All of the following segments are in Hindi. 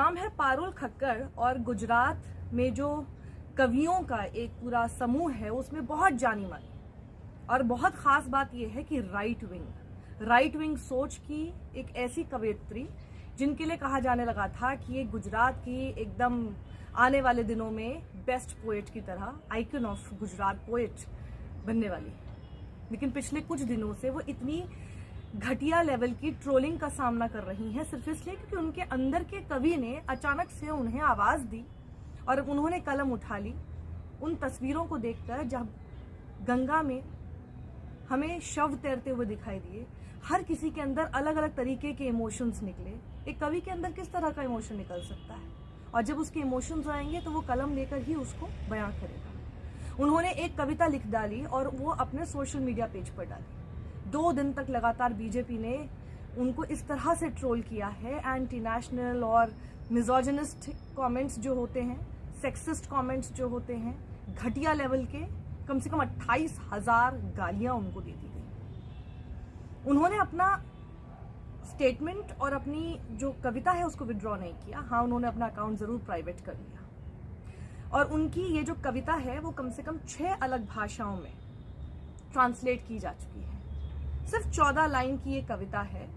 नाम है पारुल खक्कर और गुजरात में जो कवियों का एक पूरा समूह है उसमें बहुत जानी मानी और बहुत खास बात यह है कि राइट विंग सोच की एक ऐसी कवयित्री जिनके लिए कहा जाने लगा था कि ये गुजरात की एकदम आने वाले दिनों में बेस्ट पोएट की तरह आइकन ऑफ गुजरात पोएट बनने वाली। लेकिन पिछले कुछ दिनों से वो इतनी घटिया लेवल की ट्रोलिंग का सामना कर रही हैं सिर्फ इसलिए क्योंकि उनके अंदर के कवि ने अचानक से उन्हें आवाज दी और उन्होंने कलम उठा ली। उन तस्वीरों को देखकर जब गंगा में हमें शव तैरते हुए दिखाई दिए, हर किसी के अंदर अलग अलग तरीके के इमोशंस निकले। एक कवि के अंदर किस तरह का इमोशन निकल सकता है और जब उसके इमोशंस आएंगे तो वो कलम लेकर ही उसको बयां करेगा। उन्होंने एक कविता लिख डाली और वो अपने सोशल मीडिया पेज पर डाली। 2 दिन तक लगातार बीजेपी ने उनको इस तरह से ट्रोल किया है। एंटी नेशनल और मिजोजिनिस्ट कमेंट्स जो होते हैं, सेक्सिस्ट कमेंट्स जो होते हैं, घटिया लेवल के कम से कम 28,000 गालियां उनको दे दी गई। उन्होंने अपना स्टेटमेंट और अपनी जो कविता है उसको विड्रॉ नहीं किया। हाँ, उन्होंने अपना अकाउंट जरूर प्राइवेट कर लिया और उनकी ये जो कविता है वो कम से कम 6 अलग भाषाओं में ट्रांसलेट की जा चुकी है। सिर्फ 14 लाइन की ये कविता है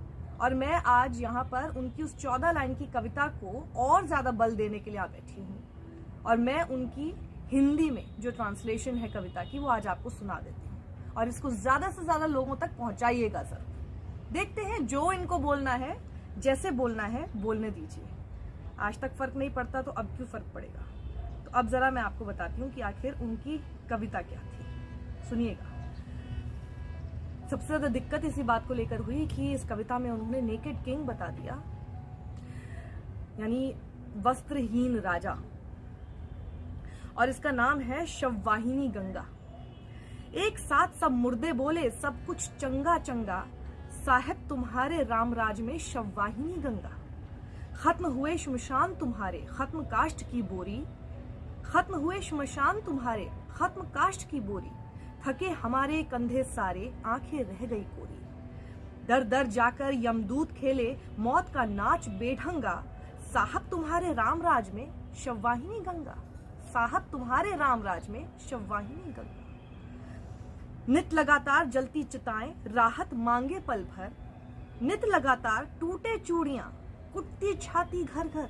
और मैं आज यहाँ पर उनकी उस 14 लाइन की कविता को और ज्यादा बल देने के लिए आ बैठी हूँ और मैं उनकी हिंदी में जो ट्रांसलेशन है कविता की वो आज आपको सुना देती हूँ और इसको ज्यादा से ज्यादा लोगों तक पहुंचाइएगा जरूर। देखते हैं जो इनको बोलना है, जैसे बोलना है बोलने दीजिए। आज तक फर्क नहीं पड़ता तो अब क्यों फर्क पड़ेगा। तो अब जरा मैं आपको बताती हूँ कि आखिर उनकी कविता क्या थी, सुनिएगा। सबसे ज्यादा दिक्कत इसी बात को लेकर हुई कि इस कविता में उन्होंने नेकेड किंग बता दिया, यानी वस्त्रहीन राजा, और इसका नाम है शववाहिनी गंगा। एक साथ सब मुर्दे बोले सब कुछ चंगा चंगा, साहेब तुम्हारे रामराज में शववाहिनी गंगा। खत्म हुए शमशान तुम्हारे खत्म काष्ठ की बोरी, खत्म हुए शमशान तुम्हारे खत्म काष्ठ की बोरी, थके हमारे कंधे सारे आंखें रह गई कोरी। दर दर जाकर यमदूत खेले मौत का नाच बेढंगा, साहब तुम्हारे रामराज में शववाहिनी गंगा, साहब तुम्हारे रामराज में शववाहिनी गंगा। नित लगातार जलती चिताएं राहत मांगे पल भर, नित लगातार टूटे चूड़ियां कुटती छाती घर घर।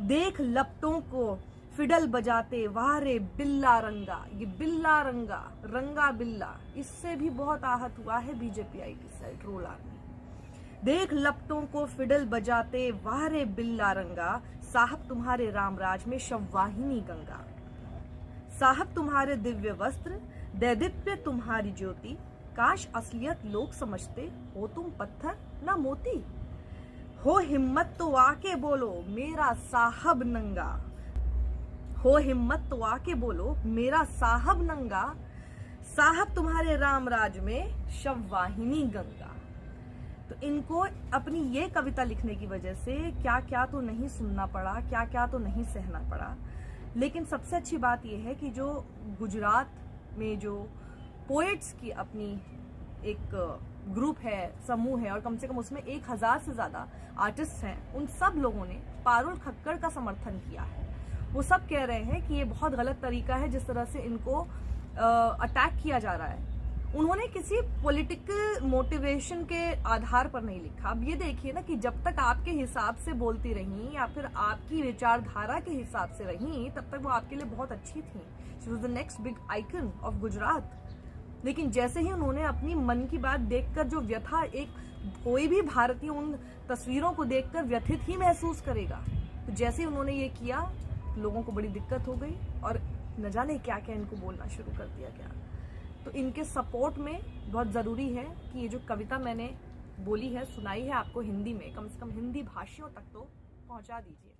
देख लपटों को फिडल बजाते वारे बिल्ला रंगा, ये बिल्ला रंगा, रंगा बिल्ला, इससे भी बहुत आहत हुआ है BJP IT cell troll army. देख लपटों को फिडल बजाते वारे बिल्ला रंगा, साहब तुम्हारे रामराज में शववाहिनी गंगा। साहब तुम्हारे दिव्य वस्त्र दैदिप्य तुम्हारी ज्योति, काश असलियत लोग समझते हो तुम पत्थर ना मोती। हो हिम्मत तो आके बोलो मेरा साहब नंगा, हो हिम्मत तो आके बोलो मेरा साहब नंगा, साहब तुम्हारे रामराज में शववाहिनी गंगा। तो इनको अपनी ये कविता लिखने की वजह से क्या क्या तो नहीं सुनना पड़ा, क्या क्या तो नहीं सहना पड़ा। लेकिन सबसे अच्छी बात यह है कि जो गुजरात में जो पोएट्स की अपनी एक ग्रुप है, समूह है और कम से कम उसमें 1000 से ज्यादा आर्टिस्ट हैं, उन सब लोगों ने पारुल खक्कर का समर्थन किया है। वो सब कह रहे हैं कि ये बहुत गलत तरीका है जिस तरह से इनको अटैक किया जा रहा है। उन्होंने किसी पॉलिटिकल मोटिवेशन के आधार पर नहीं लिखा। अब ये देखिए ना कि जब तक आपके हिसाब से बोलती रही या फिर आपकी विचारधारा के हिसाब से रही तब तक वो आपके लिए बहुत अच्छी थी। She was the next big icon of Gujarat. लेकिन जैसे ही उन्होंने अपनी मन की बात देखकर जो व्यथा, एक कोई भी भारतीय उन तस्वीरों को देखकर व्यथित ही महसूस करेगा, तो जैसे ही उन्होंने ये किया लोगों को बड़ी दिक्कत हो गई और न जाने क्या क्या इनको बोलना शुरू कर दिया गया। तो इनके सपोर्ट में बहुत जरूरी है कि ये जो कविता मैंने बोली है, सुनाई है आपको हिंदी में, कम से कम हिंदी भाषियों तक तो पहुंचा दीजिए।